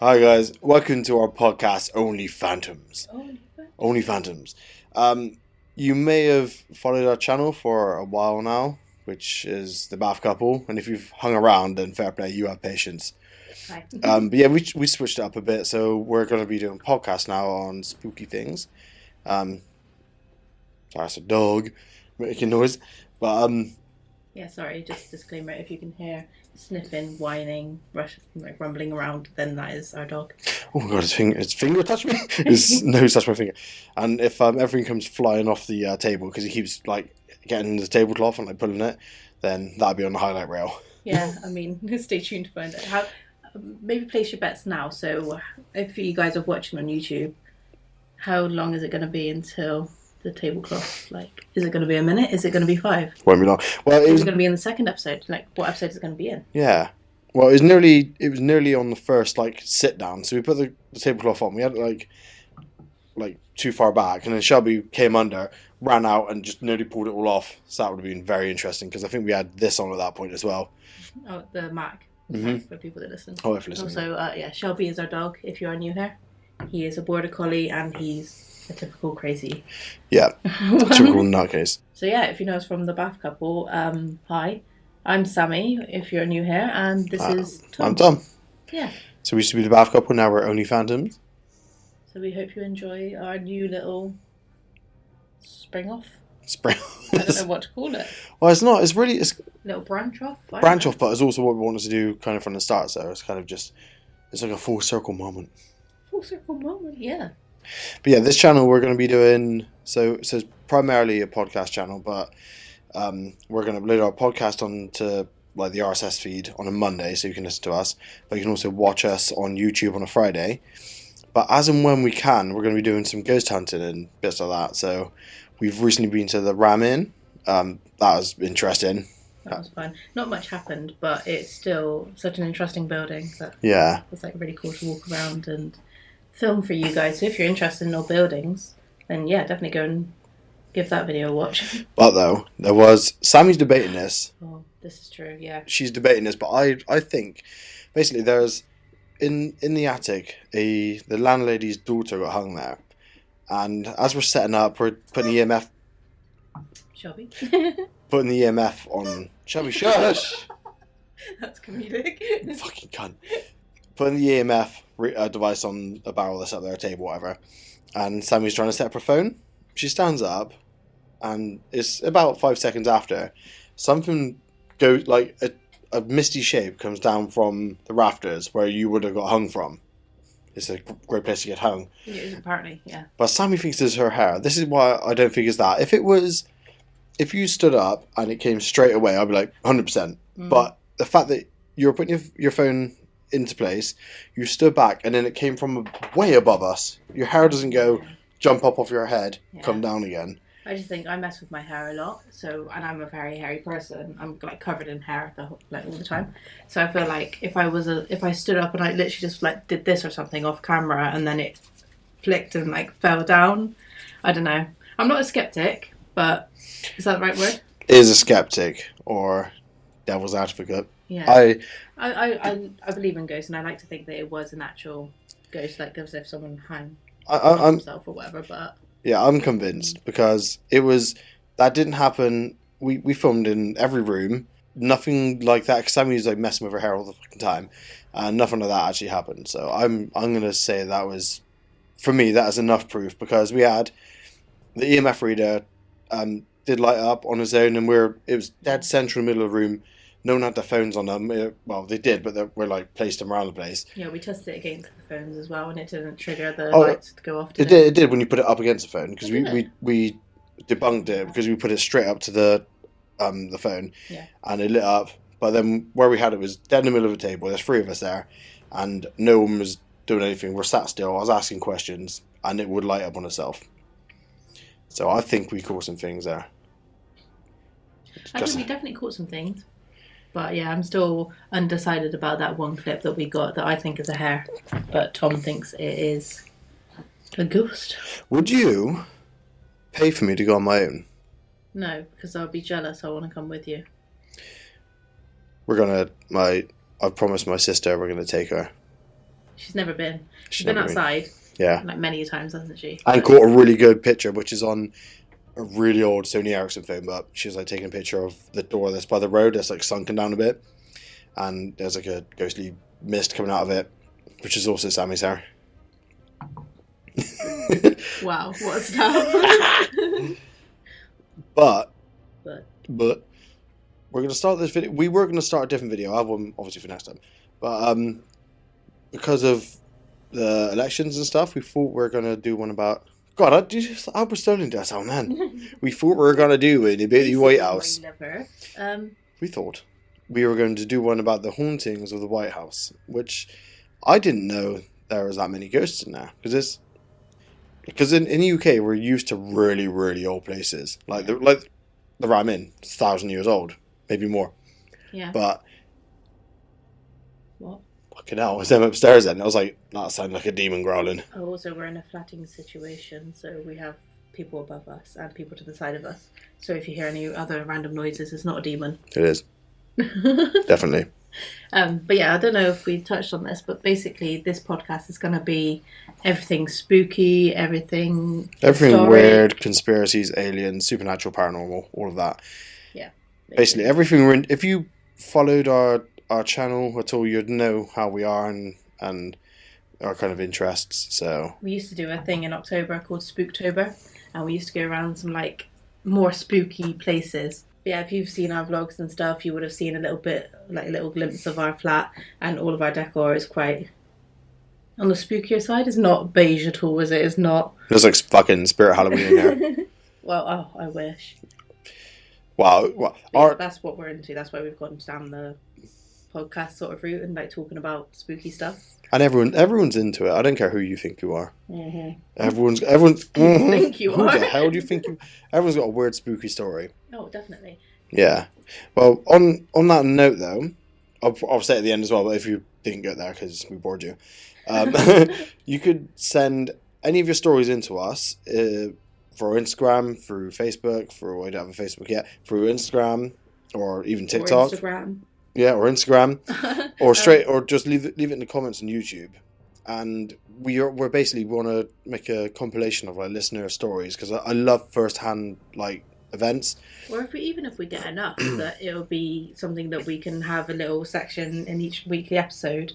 Hi guys, welcome to our podcast, Only Phantoms. Only Phantoms. Only Phantoms. You may have followed our channel for a while now, which is the Bath Couple, and if you've hung around, then fair play, you have patience. Hi. But yeah, we switched it up a bit, so we're going to be doing podcasts now on spooky things. Sorry, it's a dog making noise, but Yeah, sorry, just disclaimer, if you can hear sniffing, whining, rumbling around, then that is our dog. oh my god, his finger touched me. His nose touched my finger, and if everything comes flying off the table because he keeps like getting the tablecloth and like pulling it, then that'll be on the highlight reel. Yeah, I mean, stay tuned to find out. How, maybe place your bets now. So if you guys are watching on YouTube, how long is it going to be until the tablecloth? Like, is it going to be a minute? Is it going to be 5? Won't be long. Well, Is it going to be in the second episode? Like, what episode is it going to be in? yeah. Well, it was nearly on the first like sit down. So we put the tablecloth on. We had it like too far back, and then Shelby came under, ran out, and just nearly pulled it all off. So that would have been very interesting because I think we had this on at that point as well. Oh, the Mac. Mhm. For people that listen. Oh, if listening. Also, yeah, Shelby is our dog. If you are new here, he is a border collie and he's a typical crazy. Yeah, typical nutcase. So yeah, if you know us from the Bath Couple, hi, I'm Sammy. If you're new here, and this is Tom. I'm Tom. Yeah. So we used to be the Bath Couple. Now we're Only Phantoms. So we hope you enjoy our new little spring off. Spring. I don't know what to call it. Well, it's not. It's really Little branch off. I don't branch know. off, but it's also what we wanted to do kind of from the start. So it's kind of just it's like a full circle moment. Full circle moment. Yeah. But yeah, this channel we're going to be doing so it's primarily a podcast channel, but we're going to load our podcast onto like the RSS feed on a Monday, so you can listen to us. But you can also watch us on YouTube on a Friday. But as and when we can, we're going to be doing some ghost hunting and bits like that. So we've recently been to the Ram Inn. That was interesting. That was fun. Not much happened, but it's still such an interesting building that Yeah. it's like really cool to walk around and film for you guys. So if you're interested in old buildings, then yeah, definitely go and give that video a watch. But though, there was Sammy's debating this. Oh, this is true, yeah. She's debating this, but I think basically there's in the attic the landlady's daughter got hung there, and as we're setting up, we're putting the EMF Shelby. on Shelby. Shush! That's comedic. Fucking cunt. Putting the EMF device on a barrel that's up there, a table, whatever. And Sammy's trying to set up her phone. She stands up, and it's about 5 seconds after something goes like a misty shape comes down from the rafters where you would have got hung from. It's a great place to get hung. It is apparently, yeah. But Sammy thinks it's her hair. This is why I don't think it's that. If you stood up and it came straight away, I'd be like 100%. But the fact that you're putting your phone into place, you stood back, and then it came from way above us. Your hair doesn't go jump up off your head, come down again. I just think I mess with my hair a lot, and I'm a very hairy person. I'm like covered in hair all the time. So I feel like if I stood up and I literally just like did this or something off camera and then it flicked and like fell down, I don't know. I'm not a skeptic, but is that the right word? Is a skeptic or devil's advocate. Yeah. I believe in ghosts, and I like to think that it was an actual ghost, like as if someone hung himself or whatever. But yeah, I'm convinced because that didn't happen. We filmed in every room. Nothing like that. Cause Sammy was like messing with her hair all the fucking time, and nothing like that actually happened. So I'm gonna say that was, for me, that is enough proof because we had the EMF reader did light up on his own, and it was dead central in the middle of the room. No one had their phones on them. Well, they did, but they were like placed them around the place. Yeah, we tested it against the phones as well, and it didn't trigger the lights to go off. It did when you put it up against the phone because we debunked it because we put it straight up to the phone, and it lit up. But then where we had it was dead in the middle of the table. There's 3 of us there, and no one was doing anything. We're sat still. I was asking questions, and it would light up on itself. So I think we caught some things there. I think we definitely caught some things. But yeah, I'm still undecided about that one clip that we got that I think is a hair. But Tom thinks it is a ghost. Would you pay for me to go on my own? No, because I'll be jealous. I want to come with you. I've promised my sister we're gonna take her. She's never been. She's been never outside. Yeah. Like many times, hasn't she? And caught a really good picture, which is on a really old Sony Ericsson phone, but she was like taking a picture of the door that's by the road that's like sunken down a bit. And there's like a ghostly mist coming out of it, which is also Sammy's hair. Wow, what a style. But we're going to start this video. We were going to start a different video. I have one obviously for next time. But because of the elections and stuff, we thought we were going to do one about... God, Albert Sterling does sound, man. We thought we were going to do one about the White House. We thought we were going to do one about the hauntings of the White House, which I didn't know there was that many ghosts in there. Because in the UK, we're used to really, really old places. Like the I'm in, it's 1,000 years old, maybe more. Yeah. But... What? Fucking hell, I was them upstairs then. I was like, that sounded like a demon growling. Oh, also, we're in a flatting situation, so we have people above us and people to the side of us. So if you hear any other random noises, it's not a demon. It is. Definitely. But yeah, I don't know if we touched on this, but basically this podcast is going to be everything spooky, everything historic. Weird, conspiracies, aliens, supernatural, paranormal, all of that. Yeah. Basically everything we're in. If you followed our channel at all, you'd know how we are and our kind of interests. So we used to do a thing in October called Spooktober, and we used to go around some like more spooky places. But yeah, if you've seen our vlogs and stuff, you would have seen a little glimpse of our flat, and all of our decor is quite on the spookier side. It's not beige at all, is it? It's not. There's like fucking Spirit Halloween in there. Well, I wish. Wow. That's what we're into. That's why we've gone down the podcast sort of route and like talking about spooky stuff. And everyone's into it. I don't care who you think you are. Mm-hmm. Everyone's. Think you who are? the hell do you think you? Everyone's got a weird spooky story. Oh, definitely. Yeah. Well, on that note though, I'll say at the end as well. But if you didn't get there because we bored you, you could send any of your stories into us for Instagram, through Facebook, I don't have a Facebook yet, through Instagram or even TikTok. Or Instagram. Yeah, or Instagram, or just leave it in the comments on YouTube. And we're basically want to make a compilation of like listener stories because I love first-hand like events. Or if we get enough, that it'll be something that we can have a little section in each weekly episode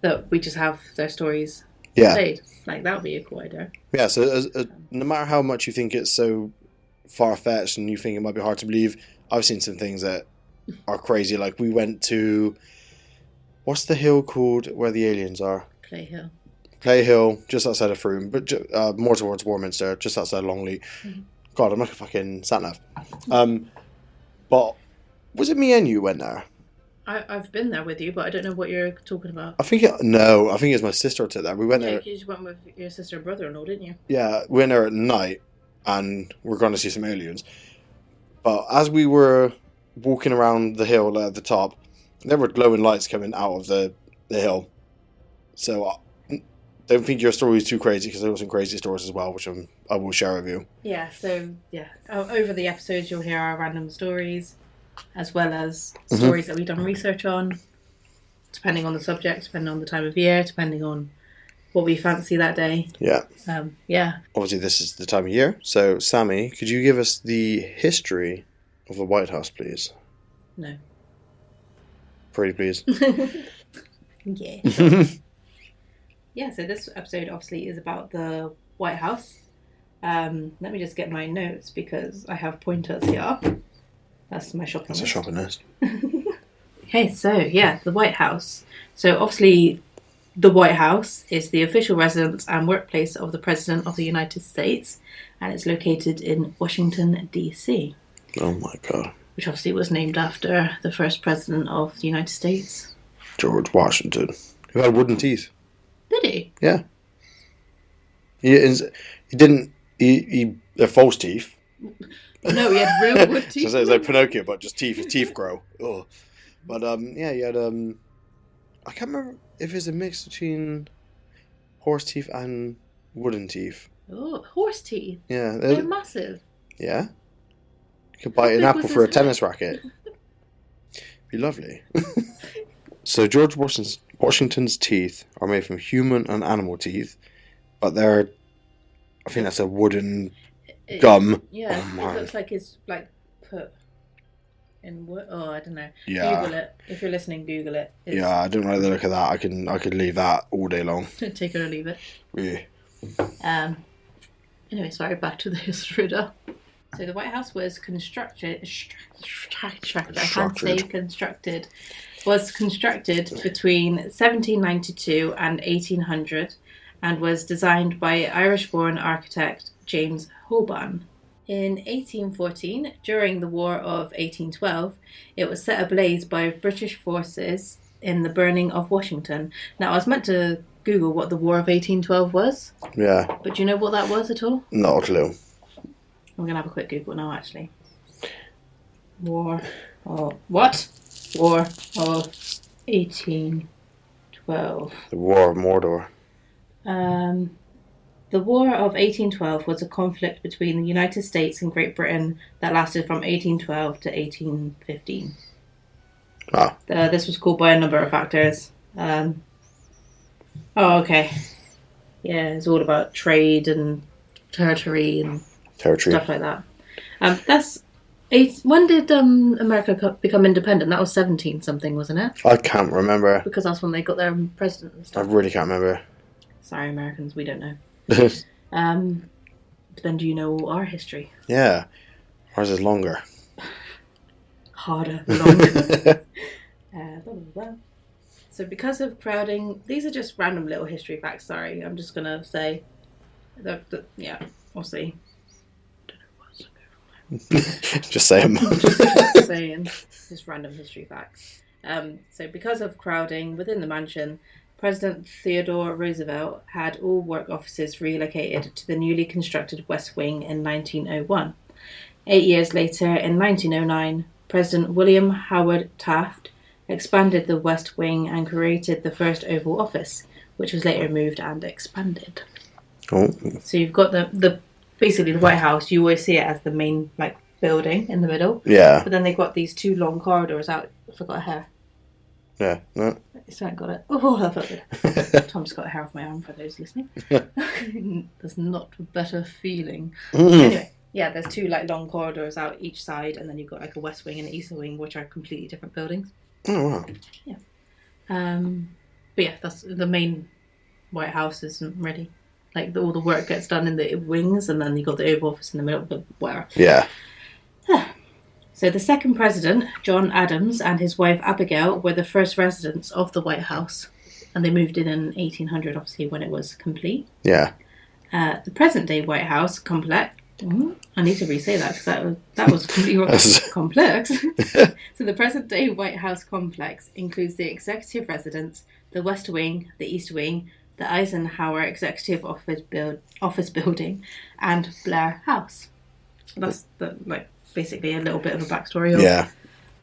that we just have their stories played. Like that would be a cool idea. Yeah. So no matter how much you think it's so far-fetched and you think it might be hard to believe, I've seen some things that are crazy. Like we went to, what's the hill called where the aliens are? Clay Hill, just outside of Frome, but more towards Warminster, just outside Longley. Mm-hmm. God, I'm like a fucking sat-nav. But was it me and you went there? I've been there with you, but I don't know what you're talking about. I think it's my sister to there. We went there. Yeah, you went with your sister and brother-in-law, didn't you? Yeah, we went there at night, and we're going to see some aliens. But as we were walking around the hill at the top, there were glowing lights coming out of the hill. So I don't think your story is too crazy because there were some crazy stories as well, which I will share with you. Yeah, so over the episodes you'll hear our random stories as well as stories that we've done research on, depending on the subject, depending on the time of year, depending on what we fancy that day. Yeah. Yeah. Obviously this is the time of year. So Sammy, could you give us the history of the White House, please? No. Pretty please. Yeah. Yeah, so this episode obviously is about the White House. Let me just get my notes because I have pointers here. That's my shopping list. That's a shopping list. Okay, so yeah, the White House. So obviously the White House is the official residence and workplace of the President of the United States, and it's located in Washington, D.C. Oh my God. Which obviously was named after the first President of the United States. George Washington, who had wooden teeth. Did he? Yeah. They're false teeth. No, he had real wood teeth. So it's like Pinocchio, but just teeth. His teeth grow. Ugh. But yeah, he had I can't remember if it's a mix between horse teeth and wooden teeth. Oh, horse teeth. Yeah, they're massive. Yeah. You could buy an apple for a tennis racket. Be lovely. So George Washington's teeth are made from human and animal teeth, but I think that's a wooden gum. Yeah, Oh, it man. looks like it's like put in wood. Oh, I don't know. Yeah. Google it. If you're listening, Google it. Yeah, I don't like the look of that. I could leave that all day long. Take it or leave it. Yeah. Anyway, sorry, back to the history now. So the White House was constructed. Was constructed between 1792 and 1800, and was designed by Irish-born architect James Holbein. In 1814, during the War of 1812, it was set ablaze by British forces in the burning of Washington. Now, I was meant to Google what the War of 1812 was. Yeah. But do you know what that was at all? Not a clue. I'm going to have a quick Google now, actually. War of... What? War of 1812. The War of Mordor. The War of 1812 was a conflict between the United States and Great Britain that lasted from 1812 to 1815. Ah. This was caused by a number of factors. Oh, okay. Yeah, it's all about trade and territory and stuff like that. When did America become independent? That was 17 something, wasn't it? I can't remember. Because that's when they got their president and I stuff. really can't remember. Sorry, Americans, we don't know. But then do you know our history? Yeah. Ours is longer. Harder, longer. Blah, blah, blah. So because of crowding, these are just random little history facts, sorry. I'm just going to say, yeah, we'll see. Just say them. Just saying, just random history facts. So because of crowding within the mansion, President Theodore Roosevelt had all work offices relocated to the newly constructed West Wing in 1901. 8 years later, in 1909, President William Howard Taft expanded the West Wing and created the first Oval Office, which was later moved and expanded. Oh. So you've got the basically the White House. You always see it as the main building in the middle. Yeah. But then they've got these two long corridors out. I forgot a hair. Yeah. No. So I got it. Oh, that felt good. Tom's got a hair off my arm for those listening. There's not a better feeling. Anyway, yeah, there's two long corridors out each side, and then you've got a West Wing and an East Wing, which are completely different buildings. Oh wow. Yeah. But yeah, that's the main White House isn't ready. All the work gets done in the wings, and then you got the Oval Office in the middle, but whatever. Yeah. So the second president, John Adams, and his wife Abigail were the first residents of the White House, and they moved in 1800, obviously, when it was complete. Yeah. The present-day White House complex. I need to re-say that because that was completely wrong. Complex. So the present-day White House complex includes the executive residence, the West Wing, the East Wing, the Eisenhower Executive Office Building, and Blair House. That's basically a little bit of a backstory of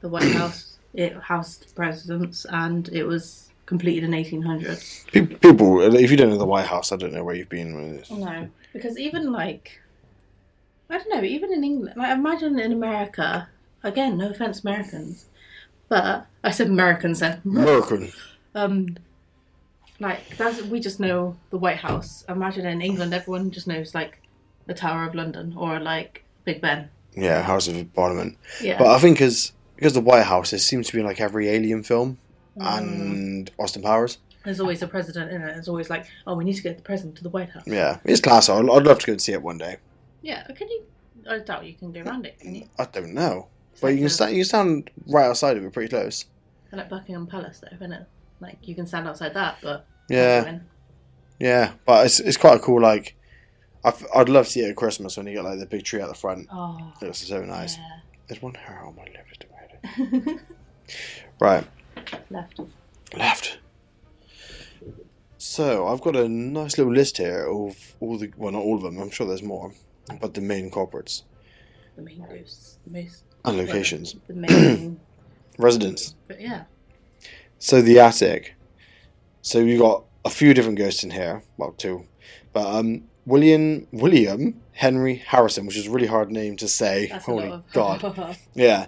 the White House. It housed presidents, and it was completed in 1800. People, if you don't know the White House, I don't know where you've been with this. No, because even I don't know, even in England, imagine in America. Again, no offense, Americans, but I said Americans then. American. We just know the White House. Imagine in England, everyone just knows the Tower of London or Big Ben. Yeah, House of Parliament. Yeah. But I think because the White House, it seems to be in every Alien film and Austin Powers. There's always a president in it. It's always we need to get the president to the White House. Yeah, it's class. I'd love to go and see it one day. Yeah, can you? I doubt you can go around it, can you? I don't know. But you can stand right outside of it, pretty close. I like Buckingham Palace, though, isn't it? You can stand outside that, but yeah. But it's quite a cool. I'd love to see it at Christmas when you get the big tree at the front. Oh, it looks so nice. Yeah. There's one hair on my lip. Right. Left. So I've got a nice little list here of all the not all of them. I'm sure there's more, but the main culprits. The main ghosts, and locations. The main residents. But yeah. So the attic. So you got a few different ghosts in here. Well, two, but William Henry Harrison, which is a really hard name to say. That's Holy God. Yeah.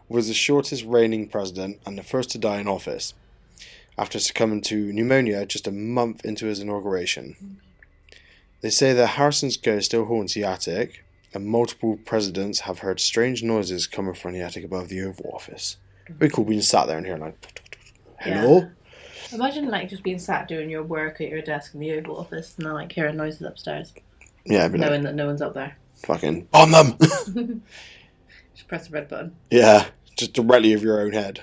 Was the shortest reigning president and the first to die in office. after succumbing to pneumonia just a month into his inauguration. They say that Harrison's ghost still haunts the attic, and multiple presidents have heard strange noises coming from the attic above the Oval Office. Very cool being sat there and hearing like, hello? Yeah. Imagine like just being sat doing your work at your desk in the Oval Office and then like hearing noises upstairs. Yeah, I'd be knowing that no one's up there. Fucking bomb them! Just press the red button. Yeah, just directly over your own head.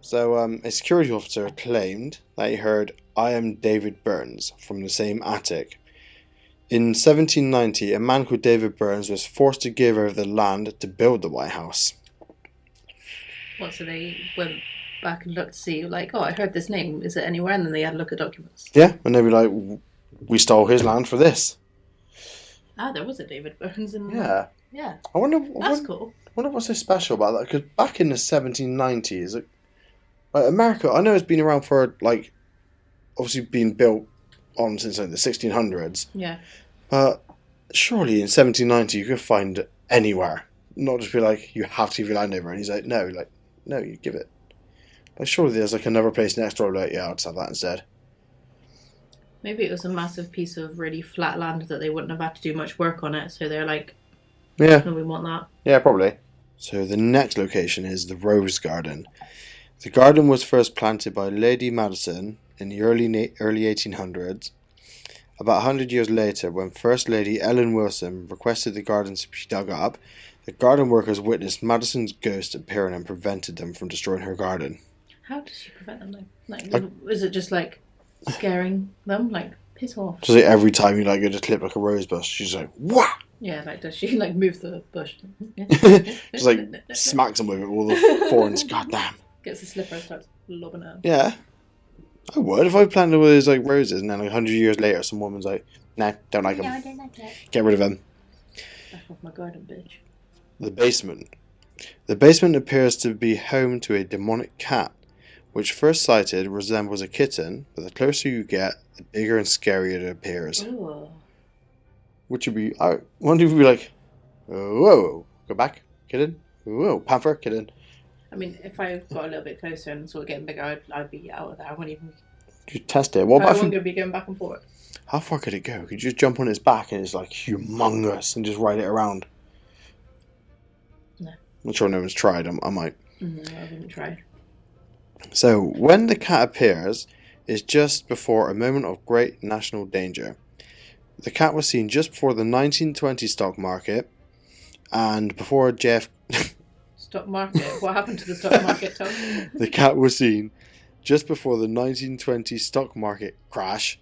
So, a security officer claimed that he heard "I am David Burns" from the same attic. In 1790, a man called David Burns was forced to give over the land to build the White House. What, so they went back and looked to see, like, oh, I heard this name, is it anywhere? And then they had a look at documents. Yeah, and they'd be like, we stole his land for this. Ah, there was a David Burns in Yeah. Yeah. I wonder Cool. I wonder what's so special about that, because back in the 1790s, like America, I know it's been around for, like, obviously been built on since like the 1600s. Yeah. But surely in 1790 you could find anywhere. Not just be like, you have to give your land over. And he's like, no, you give it. Like, surely there's like another place next door, like, yeah, I'll just have that instead. Maybe it was a massive piece of really flat land that they wouldn't have had to do much work on it. So they're like, Yeah. no, we want that. Yeah, probably. So the next location is the Rose Garden. The garden was first planted by Lady Madison in the early 1800s. About 100 years later, when First Lady Ellen Wilson requested the garden to be dug up, the garden workers witnessed Madison's ghost appearing and prevented them from destroying her garden. How does she prevent them? Like, is it just like scaring them? Like, piss off. Just like every time you like go to clip like a rose bush, she's like, "Wah!" Yeah, like does she like move the bush? Just like smacks them with it, all the thorns. Goddamn. Gets a slipper and starts lobbing at him. Yeah, I would if I planted all those like roses, and then like 100 years later, some woman's like, "Nah, don't like them. No, I don't like it. Get rid of them." Back off my garden, bitch. The basement. The basement appears to be home to a demonic cat, which first sighted resembles a kitten, but the closer you get, the bigger and scarier it appears. Ooh. Which would be, I wonder if you'd be like, whoa, go back, kitten, whoa, panther, kitten. I mean, if I got a little bit closer and saw it getting bigger, I'd be out of there. I wouldn't even. You test it. What I about wasn't going to be going back and forth. How far could it go? Could you just jump on its back and it's like humongous and just ride it around? No. I'm sure no one's tried. I might. No, I wouldn't try. So, when the cat appears, is just before a moment of great national danger. The cat was seen just before the 1920 stock market and before Stock market? What happened to the stock market, Tom? The cat was seen just before the 1920 stock market crash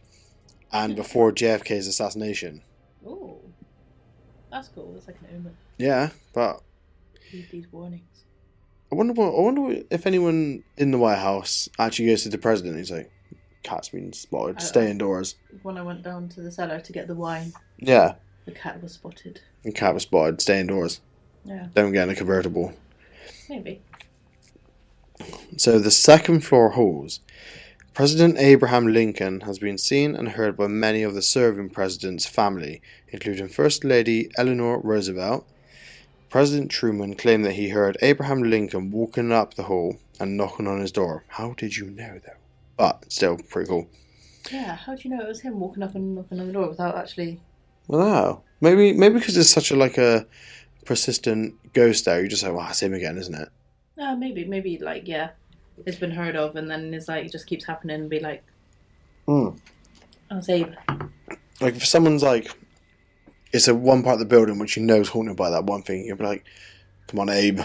and before JFK's assassination. Ooh. That's cool. That's like an omen. Yeah, but Read these warnings. I wonder if anyone in the White House actually goes to the president and he's like, cat's been spotted, stay indoors. When I went down to the cellar to get the wine, Yeah. the cat was spotted. The cat was spotted, stay indoors. Yeah. Don't get in a convertible. Maybe. So the second floor halls. President Abraham Lincoln has been seen and heard by many of the serving president's family, including First Lady Eleanor Roosevelt. President Truman claimed that he heard Abraham Lincoln walking up the hall and knocking on his door. How did you know, though? But still, pretty cool. Yeah, how do you know it was him walking up and knocking on the door without actually... Wow. Maybe because it's such a persistent ghost there, you just like, wow, it's him again, isn't it? Maybe like, yeah, it's been heard of and then it's like, it just keeps happening and be like, Oh, it's Abe. like if someone's like, it's a one part of the building which you know is haunted by that one thing, you'll be like, come on, Abe.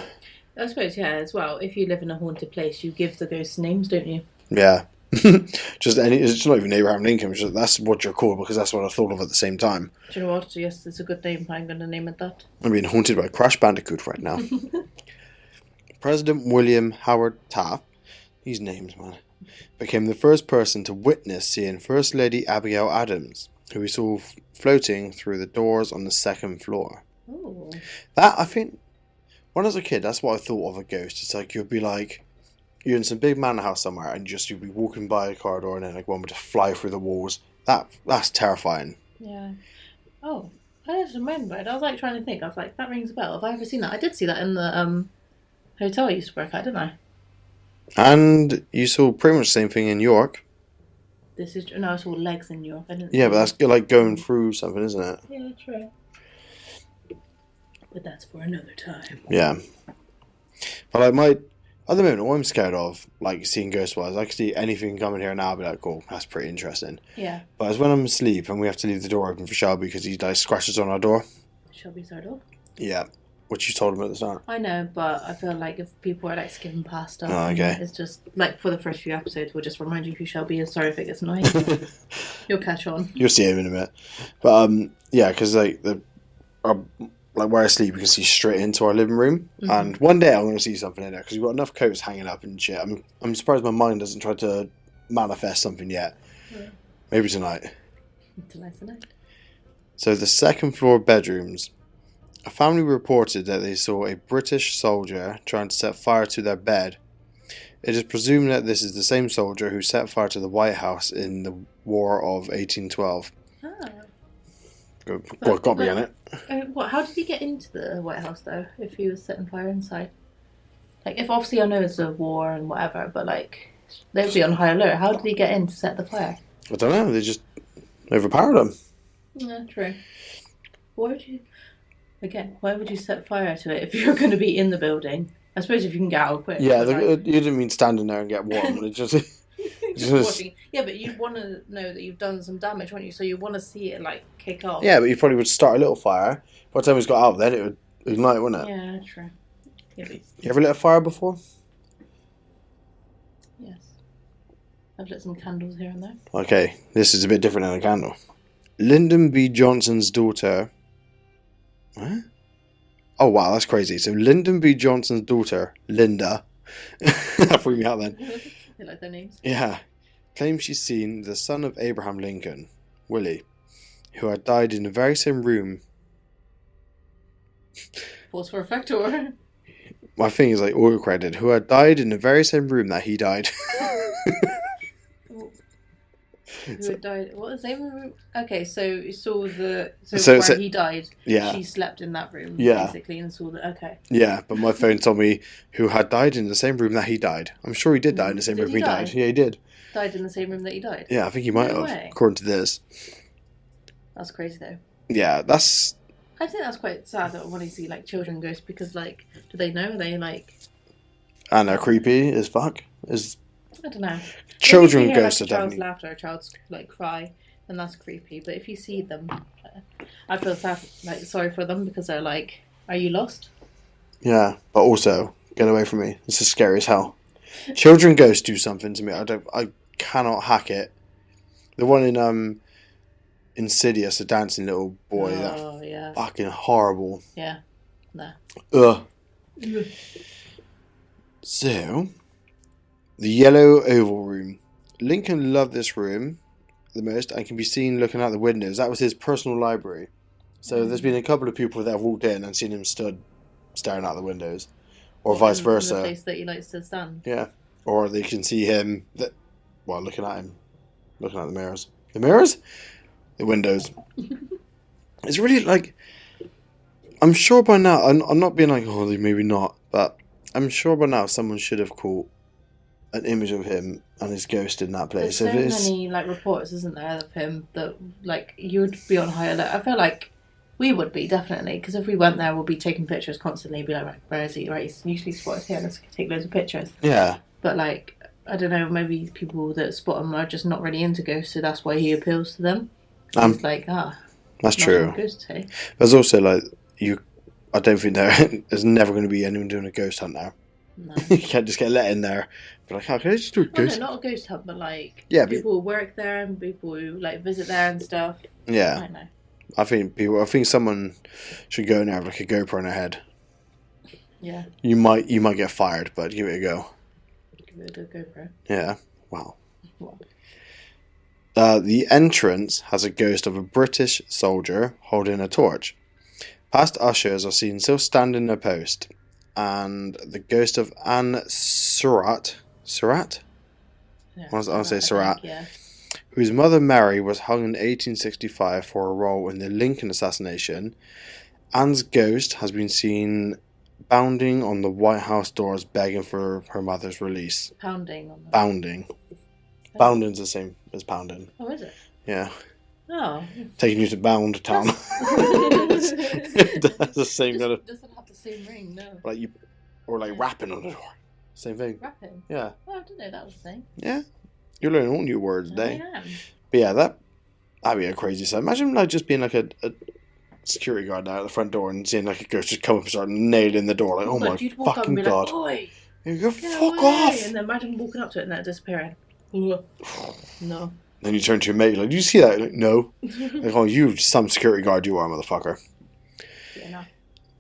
I suppose, yeah, as well, if you live in a haunted place, you give the ghosts names, don't you? Yeah. It's not even Abraham Lincoln, that's what you're called because that's what I thought of at the same time. Do you know what? Yes, it's a good name. I'm going to name it that. I'm being haunted by Crash Bandicoot right now. President William Howard Taft, these names, man, became the first person to witness seeing First Lady Abigail Adams, who he saw floating through the doors on the second floor. Ooh. That, I think, when I was a kid, that's what I thought of a ghost. It's like you'd be like, you're in some big manor house somewhere and you'd be walking by a corridor and then like one would just fly through the walls. That's terrifying. Yeah. Oh, I just remembered. I was like trying to think. I was like, that rings a bell. Have I ever seen that? I did see that in the hotel I used to work at, didn't I? And you saw pretty much the same thing in York. This is no, I saw legs in York. I didn't Yeah, see but that's like going through something, isn't it? Yeah, true. But that's for another time. Yeah. But like at the moment, what I'm scared of, like seeing ghost wise, I can see anything coming here now. I'll be like, cool, that's pretty interesting. Yeah. But it's when I'm asleep and we have to leave the door open for Shelby because he like scratches on our door. Shelby's our dog. Yeah, which you told him at the start. I know, but I feel like if people are like skipping past us, okay. It's just like for the first few episodes, we'll just remind you who Shelby is. Sorry if it gets annoying. You'll catch on. You'll see him in a bit. But yeah, because like like where I sleep, you can see straight into our living room. Mm-hmm. And one day I'm going to see something in there because we've got enough coats hanging up and shit. I'm surprised my mind doesn't try to manifest something yet. Yeah. Maybe tonight. Tonight. So the second floor bedrooms. A family reported that they saw a British soldier trying to set fire to their bed. It is presumed that this is the same soldier who set fire to the White House in the War of 1812. Got me on it. What? How did he get into the White House though? If he was setting fire inside, like if obviously I know it's a war and whatever, but like they'd be on high alert. How did he get in to set the fire? I don't know. They just overpowered him. Yeah, true. Why would you set fire to it if you're going to be in the building? I suppose if you can get out quick. Yeah, you didn't mean standing there and get warm. It just watching. Yeah, but you'd want to know that you've done some damage, wouldn't you? So you want to see it like kick off. Yeah, but you probably would start a little fire. By the time it's got out, then it would ignite, wouldn't it? Yeah, true. Yeah, you ever lit a fire before? Yes. I've lit some candles here and there. Okay, this is a bit different than a candle. Lyndon B. Johnson's daughter. What? Oh wow, that's crazy. So Lyndon B. Johnson's daughter, Linda. That freaked me out then. They like their names. Yeah. Claims she's seen the son of Abraham Lincoln, Willie, who had died in the very same room. Pause for effect or? My thing is like auto-credited. Who had died in the very same room that he died. Who had died? What was the name of the room? Okay, so you saw where he died. Yeah. She slept in that room. Yeah. Basically, and saw that. Okay. Yeah, but my phone told me who had died in the same room that he died. I'm sure he did die in the same room he died. Yeah, he did. Died in the same room that he died. Yeah, I think he might have, according to this. That's crazy though. Yeah, that's. I think that's quite sad that when you see like children ghosts because like, do they know? Are they like? And they're creepy as fuck. I don't know. Children ghosts like, are definitely. A child's laughter, a child's like cry, then that's creepy. But if you see them, I feel sad, like sorry for them because they're like, "Are you lost?" Yeah, but also get away from me. This is scary as hell. Children ghosts do something to me. I cannot hack it. The one in Insidious, the dancing little boy. Oh yeah. Fucking horrible. Yeah. Nah. Ugh. So. The Yellow Oval Room. Lincoln loved this room the most and can be seen looking out the windows. That was his personal library. So there's been a couple of people that have walked in and seen him stood staring out the windows. Or vice versa. In the place that he likes to stand. Yeah. Or they can see him, looking at him. Looking at the mirrors. The mirrors? The windows. It's really like... I'm sure by now, I'm not being like, oh, maybe not, but I'm sure by now someone should have caught an image of him and his ghost in that place. There's so many like reports, isn't there, of him that like you would be on high alert. I feel like we would be definitely because if we went there, we'll be taking pictures constantly. Be like, right, where is he? Right, he's usually spotted here. Let's take loads of pictures. Yeah. But like, I don't know. Maybe people that spot him are just not really into ghosts, so that's why he appeals to them. He's like, that's true. Ghosts, hey? There's also like I don't think there's never going to be anyone doing a ghost hunt now. No. You can't just get let in there. But like, how can I just do a ghost? No, not a ghost hunt, but like people who work there and people who like visit there and stuff. Yeah. I know. I think someone should go in there with like a GoPro on their head. Yeah. You might get fired, but give it a go. Give it a good GoPro. Yeah. Wow. The entrance has a ghost of a British soldier holding a torch. Past ushers are seen still standing in their post. And the ghost of Anne Surratt? Yeah, I want to say Surratt. Yeah. Whose mother Mary was hung in 1865 for a role in the Lincoln assassination. Anne's ghost has been seen bounding on the White House doors, begging for her mother's release. Pounding on them. Bounding. Bounding's the same as pounding. Oh, is it? Yeah. Oh. Taking you to Bound Town. That's the same kind of. Doesn't have the same ring, no. Like you, or like rapping on the door. Same thing. Rapping? Yeah. Oh, I didn't know that was a thing. Yeah. You're learning all new words today. I am. But yeah, that'd be a crazy sight. Imagine like just being like a security guard now at the front door and seeing like a ghost just come up and start nailing the door. Like, oh my you'd walk up fucking and be god. like, oi! You go Get fuck away! off! And then imagine walking up to it and then it disappearing. No. Then you turn to your mate, like, do you see that? Like, no. Like, oh, you some security guard you are, motherfucker. Yeah, no.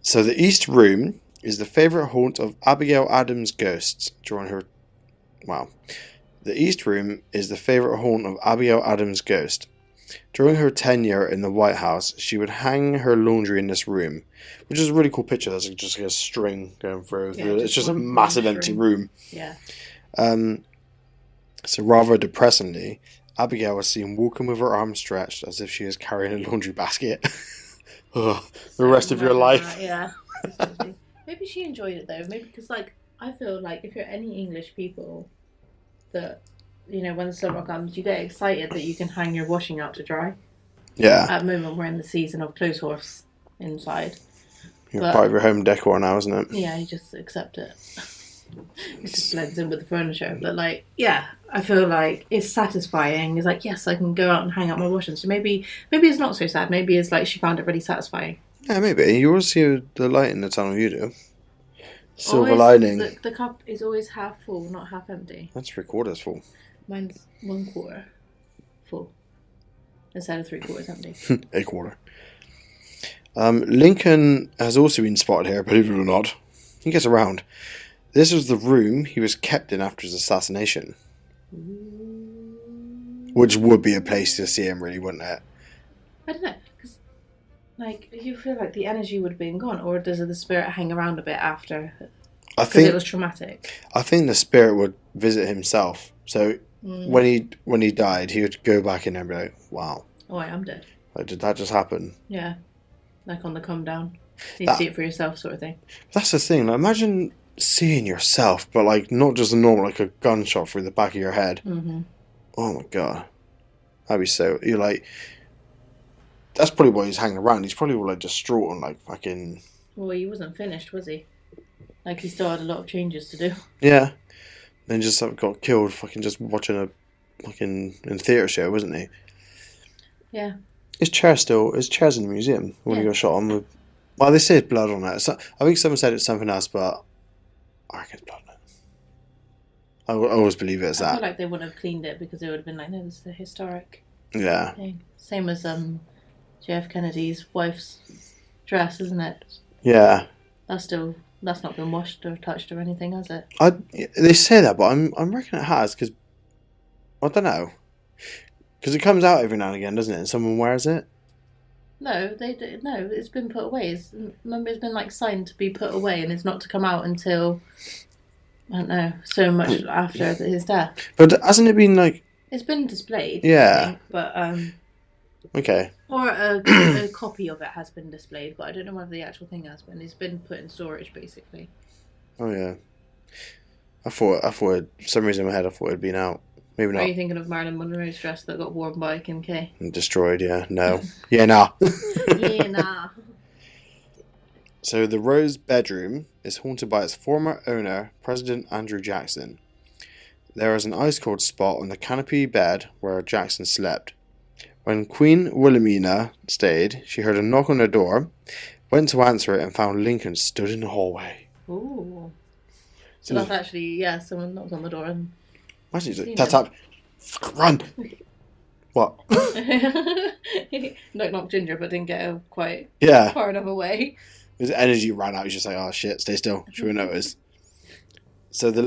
So the East Room is the favourite haunt of Abigail Adams' ghosts during her... Wow. The East Room is the favourite haunt of Abigail Adams' ghost. During her tenure in the White House, she would hang her laundry in this room, which is a really cool picture. There's just like a string going through. Yeah, It's just a one massive string. empty room. Yeah. So rather depressingly, Abigail was seen walking with her arms stretched as if she was carrying a laundry basket. Ugh, the rest of your life. Yeah. Maybe she enjoyed it though. Maybe because like I feel like if you're any English people, that you know when the summer comes, you get excited that you can hang your washing out to dry. Yeah. At the moment, we're in the season of clothes horse inside. You're But- part of your home decor now, isn't it? Yeah, you just accept it. It just blends in with the furniture. But like, yeah, I feel like it's satisfying. It's like, yes, I can go out and hang up my washing. So maybe it's not so sad. Maybe it's like she found it really satisfying. Yeah, maybe. You always see the light in the tunnel, you do. Silver Always, lining. The cup is always half full, not half empty. That's 3/4 full. Mine's 1/4 full instead of 3/4 empty. A quarter. Lincoln has also been spotted here, believe it or not. He gets around. This was the room he was kept in after his assassination. Which would be a place to see him, really, wouldn't it? I don't know, because like you feel like the energy would have been gone, or does the spirit hang around a bit after? I Because it think was traumatic. I think the spirit would visit himself. So when he died, he would go back in there and be like, "Wow, Oh, I am dead. like, did that just happen?" Yeah, like on the come down. You That- see it for yourself, sort of thing. That's the thing. Like, imagine seeing yourself, but like not just a normal, like a gunshot through the back of your head. Mm-hmm. Oh my god, that'd be so. You're like, that's probably why he's hanging around. He's probably like distraught and like fucking. Well, he wasn't finished, was he? Like he still had a lot of changes to do. Yeah. Then just got killed fucking just watching a fucking in theatre show, wasn't he? Yeah. His chair's in the museum when he Yeah. got shot on with. Well, they say it's blood on it. So, I think someone said it's something else, but I reckon it's blood on it. I always believe it's I that. feel like they wouldn't have cleaned it because it would have been like, no, this is a historic Yeah. thing. Same as JF Kennedy's wife's dress, isn't it? Yeah. That's not been washed or touched or anything, has it? They say that, but I'm reckon it has because I don't know. Because it comes out every now and again, doesn't it? And someone wears it. No, no, it's been put away. Remember, it's been like signed to be put away, and it's not to come out until I don't know, so much after his death. But hasn't it been like? It's been displayed. Yeah. I think, but Okay. or a copy of it has been displayed, but I don't know whether the actual thing has been. It's been put in storage, basically. Oh yeah. I thought for some reason in my head I thought it'd been out. Maybe Are you not. thinking of Marilyn Monroe's dress that got worn by Kim K? And destroyed. Yeah. No. Yeah. Nah. Yeah, nah. So the Rose bedroom is haunted by its former owner, President Andrew Jackson. There is an ice-cold spot on the canopy bed where Jackson slept. When Queen Wilhelmina stayed, she heard a knock on her door, went to answer it, and found Lincoln stood in the hallway. Ooh. So that's actually, someone knocked on the door and... Imagine he's like, Seen tap tap, fucking run! What? knock Ginger, but didn't get her quite Yeah. far enough away. His energy ran out. He's just like, oh shit, stay still. She won't notice. So the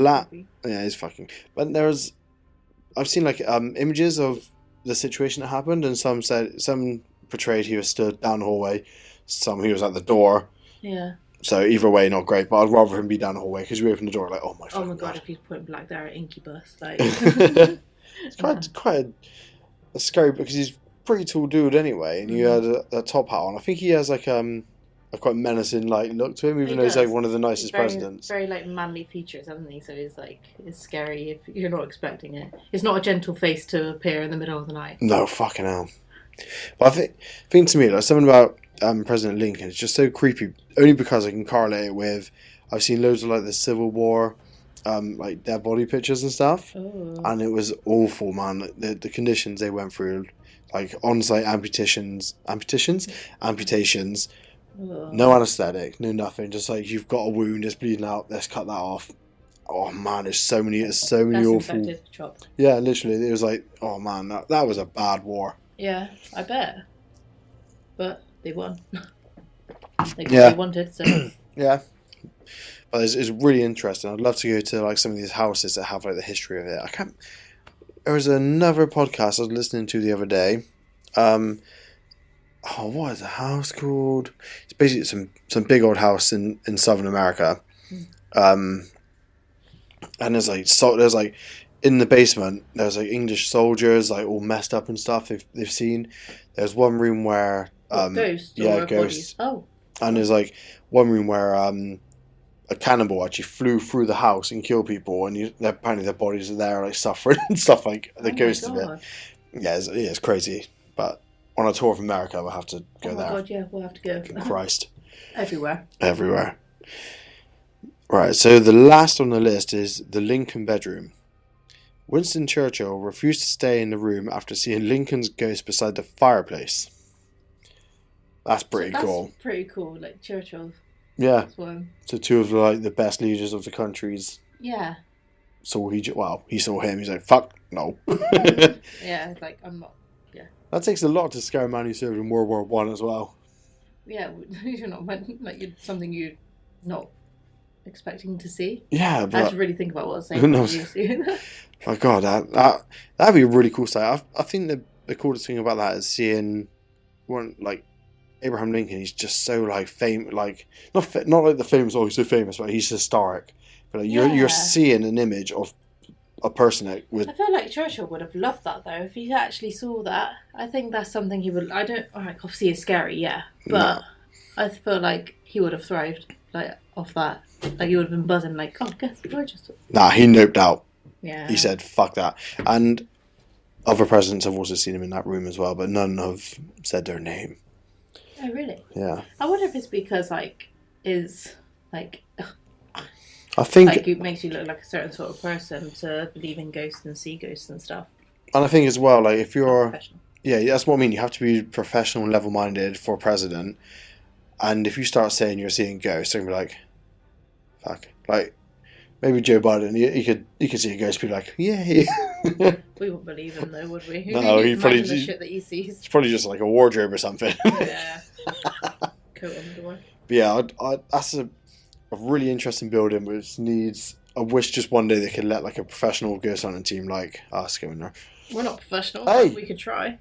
yeah, he's fucking. But I've seen like images of the situation that happened, and some portrayed he was stood down the hallway, some he was at the door. Yeah. So either way, not great. But I'd rather him be down the hallway because you open the door like, oh my. Oh my fucking god, if he's putting black there at Incubus, like. It's quite a scary because he's a pretty tall dude anyway, and he had a top hat on. I think he has like a quite menacing like look to him, even He though he's like does. one of the He's nicest very, presidents. very like manly features, hasn't he? So he's like, it's scary if you're not expecting it. It's not a gentle face to appear in the middle of the night. No, fucking hell. But I think to me, like something about President Lincoln is just so creepy. Only because I can correlate it with, I've seen loads of like the Civil War, like dead body pictures and stuff, and it was awful, man. Like, the conditions they went through, like on-site amputations, no anaesthetic, no nothing. Just like you've got a wound, it's bleeding out. Let's cut that off. Oh man, there's so many That's awful. infected chop. Yeah, literally, it was like, oh man, that was a bad war. Yeah, I bet. But they won. They Yeah. wanted, so. Yeah, but it's really interesting. I'd love to go to like some of these houses that have like the history of it. I can't. There was another podcast I was listening to the other day. What is the house called? It's basically some big old house in Southern America. And there's like in the basement there's like English soldiers like all messed up and stuff they've seen. There's one room where ghosts yeah, or ghosts. bodies. Oh. And there's like one room where a cannibal actually flew through the house and killed people, and apparently their bodies are there like suffering and stuff like the ghost of it. Yeah, it's crazy. But on a tour of America, we'll have to go there. Oh my god, yeah, we'll have to go. Christ. Everywhere. Right, so the last on the list is the Lincoln bedroom. Winston Churchill refused to stay in the room after seeing Lincoln's ghost beside the fireplace. That's pretty cool. That's pretty cool, like Churchill. Yeah. One. So two of like the best leaders of the countries. Yeah. So he saw him. He's like, "Fuck no." Yeah, it's like I'm not. Yeah. That takes a lot to scare a man who served in World War One as well. Yeah, you're not like something you're not expecting to see. Yeah, but I have to really think about what I was saying. Who knows? My God, that'd be a really cool sight. I think the coolest thing about that is seeing one like Abraham Lincoln. He's just so like famous, like not like the famous. Oh, he's so famous, but he's historic. But like, you're seeing an image of a person that would. I feel like Churchill would have loved that though if he actually saw that. I think that's something he would. Obviously it's scary, yeah, but I feel like he would have thrived like off that. Like he would have been buzzing, like, oh, guess gorgeous. Nah, he noped out. Yeah. He said, "Fuck that." And other presidents have also seen him in that room as well, but none have said their name. Oh really? Yeah. I wonder if it's because I think it makes you look like a certain sort of person to believe in ghosts and see ghosts and stuff. And I think as well, like if you're, Professional. yeah, that's what I mean. You have to be professional and level-minded for president. And if you start saying you're seeing ghosts, they're gonna be like, "Fuck!" Like maybe Joe Biden, he could see a ghost, be like, "Yay!" We wouldn't believe him though, would we? No, he probably the shit that he sees. It's probably just like a wardrobe or something. Yeah. Coat on the door. But yeah, that's a really interesting building, which needs. I wish just one day they could let like a professional ghost hunting team like us go in there. We're not professional. Hey! But we could try.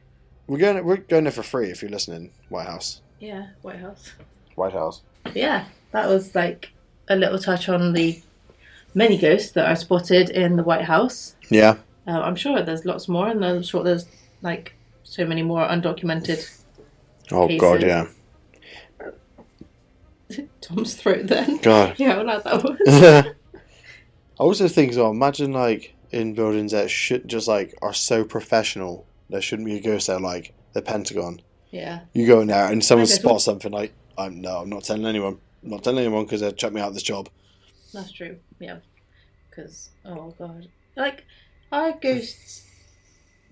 We're going there for free if you're listening. White House. Yeah, White House. White House. Yeah, that was like a little touch on the many ghosts that are spotted in the White House. Yeah. I'm sure there's lots more, and I'm sure there's like so many more undocumented. Oh cases. God, yeah. Tom's throat then. God. Yeah, how loud that was. I also think so. Imagine like in buildings that should just like are so professional. There shouldn't be a ghost there, like the Pentagon. Yeah. You go in there and someone Okay, spots something like, I'm not telling anyone. I'm not telling anyone because they'll chuck me out of this job. That's true. Yeah. Because oh god, like are ghosts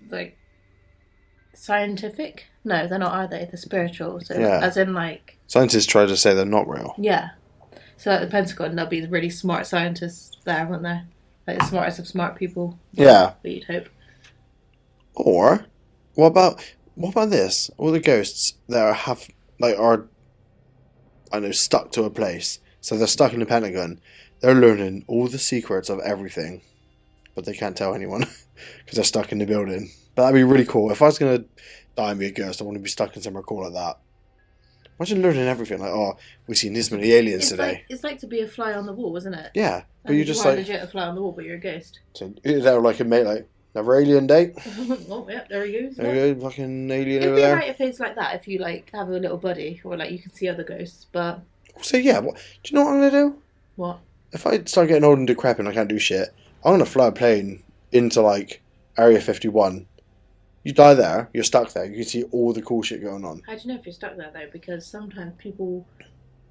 like scientific? No, they're not. Are they? They're spiritual. So Yeah. as in like Scientists try to say they're not real. yeah. So at the Pentagon, there'll be really smart scientists there, won't there? Like the smartest of smart people. Yeah. That you'd hope. Or what about this? All the ghosts that are stuck to a place. So they're stuck in the Pentagon. They're learning all the secrets of everything, but they can't tell anyone because they're stuck in the building. But that'd be really cool. If I was gonna die and be a ghost, I want to be stuck in somewhere cool like that. Imagine learning everything. Like, oh, we've seen this many aliens today. It's like to be a fly on the wall, isn't it? Yeah, but And you just are like legit a fly on the wall, but you're a ghost. so they're like a mate. Like, Another alien date. Oh, yeah, there he goes. There you go, fucking alien It'd over be there. right if it's like that, if you like have a little buddy, or like you can see other ghosts, but So yeah, do you know what I'm gonna do? what? If I start getting old and decrepit and I can't do shit, I'm gonna fly a plane into like Area 51. You die there, you're stuck there. You can see all the cool shit going on. How do you know if you're stuck there though? Because sometimes people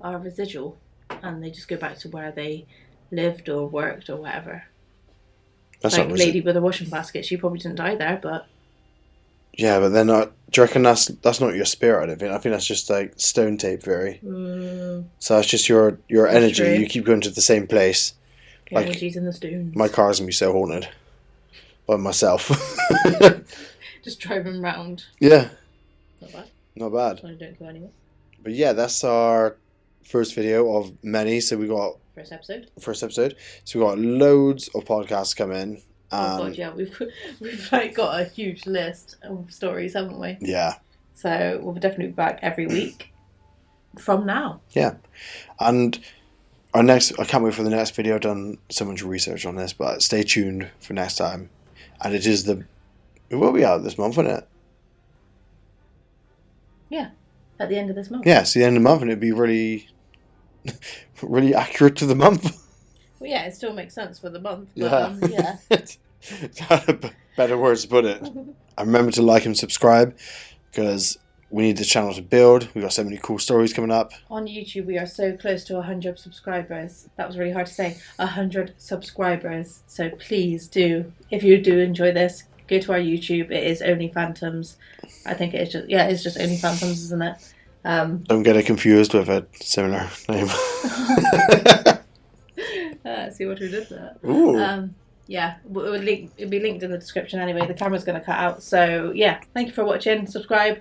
are residual and they just go back to where they lived or worked or whatever. That's Like not Lady with a washing basket, she probably didn't die there, but Yeah, but then do you reckon that's not your spirit? I don't think. I think that's just like stone tape theory. So it's just your energy. true. You keep going to the same place. the Like, energy's in the stones. My car's gonna be so haunted by myself. Just driving round. Yeah, Not bad. not bad. So I don't go anywhere. But yeah, that's our first video of many. So we got First episode. first episode. So we got loads of podcasts coming. Oh god, yeah, we've like got a huge list of stories, haven't we? Yeah, So we'll definitely be back every week from now. and our next. I can't wait for the next video. I've done so much research on this, but stay tuned for next time. And it is it will be out this month, won't it? At the end of this month. Yeah, it's the end of the month, and it'd be really, really accurate to the month. Well, yeah, it still makes sense for the month. But, Yeah. yeah. Better words to put it. And remember to like and subscribe, because we need the channel to build. We've got so many cool stories coming up. On YouTube, we are so close to 100 subscribers. That was really hard to say. 100 subscribers. So please do, if you do enjoy this, go to our YouTube. It is Only Phantoms. I think it is just, yeah, it's just Only Phantoms, isn't it? Don't get it confused with a similar name. See what we did there. Ooh. Yeah, it'll be linked in the description anyway. The camera's going to cut out. So yeah, thank you for watching. Subscribe.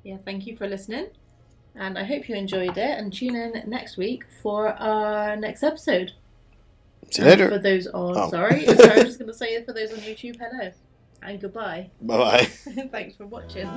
Yeah, thank you for listening. And I hope you enjoyed it. And tune in next week for our next episode. See you later. For those on, Oh. sorry, I'm just going to say it for those on YouTube. Hello and goodbye. Bye bye. Thanks for watching.